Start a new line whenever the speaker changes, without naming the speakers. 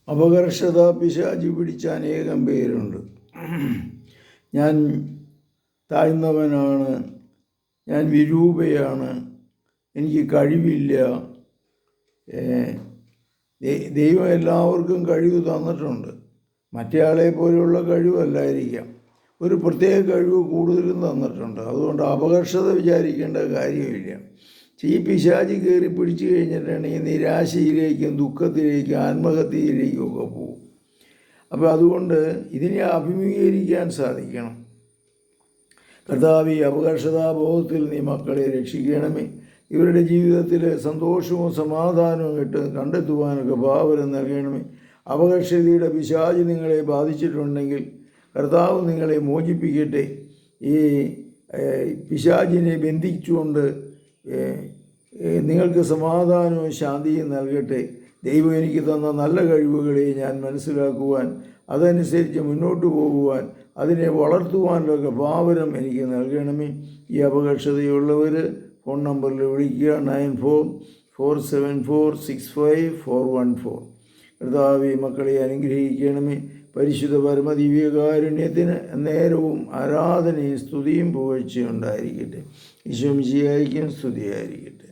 അപകർഷത പിശാചി പിടിച്ച അനേകം പേരുണ്ട്. ഞാൻ താഴ്ന്നവനാണ്, ഞാൻ വിരൂപയാണ്, എനിക്ക് കഴിവില്ല. ദൈവം എല്ലാവർക്കും കഴിവ് തന്നിട്ടുണ്ട്. മറ്റേയാളെ പോലെയുള്ള കഴിവല്ലായിരിക്കാം, ഒരു പ്രത്യേക കഴിവ് കൂടുതലും തന്നിട്ടുണ്ട്. അതുകൊണ്ട് അപകർഷത വിചാരിക്കേണ്ട കാര്യമില്ല. ഈ പിശാചി കയറി പിടിച്ചു കഴിഞ്ഞിട്ടുണ്ടെങ്കിൽ നിരാശയിലേക്കും ദുഃഖത്തിലേക്കും ആത്മഹത്യയിലേക്കും ഒക്കെ പോകും. അപ്പോൾ അതുകൊണ്ട് ഇതിനെ അഭിമുഖീകരിക്കാൻ സാധിക്കണം. കർത്താവേ, അപകർഷതാബോധത്തിൽ നീ മക്കളെ രക്ഷിക്കണമേ. ഇവരുടെ ജീവിതത്തിൽ സന്തോഷവും സമാധാനവും കണ്ടെത്തുവാനൊക്കെ ഭാവനം നൽകണമേ. അപകർഷതയുടെ പിശാചി നിങ്ങളെ ബാധിച്ചിട്ടുണ്ടെങ്കിൽ കർത്താവ് നിങ്ങളെ മോചിപ്പിക്കട്ടെ. ഈ പിശാചിനെ ബന്ധിച്ചുകൊണ്ട് നിങ്ങൾക്ക് സമാധാനവും ശാന്തിയും നൽകട്ടെ. ദൈവം എനിക്ക് തന്ന നല്ല കഴിവുകളെ ഞാൻ മനസ്സിലാക്കുവാൻ, അതനുസരിച്ച് മുന്നോട്ട് പോകുവാൻ, അതിനെ വളർത്തുവാനുള്ള ഭാവനം എനിക്ക് നൽകണമേ. ഈ അപകർഷതയുള്ളവർ ഫോൺ നമ്പറിൽ വിളിക്കുക, 9447465414. കർത്താവേ, മക്കളെ അനുഗ്രഹിക്കണമേ. പരിശുദ്ധ പരമദിവ്യകാരുണ്യത്തിന് നേരവും ആരാധനയും സ്തുതിയും പുകഴ്ചയും ഉണ്ടായിരിക്കട്ടെ. ഈശോ മിശിഹായ്ക്കും സ്തുതിയായിരിക്കട്ടെ.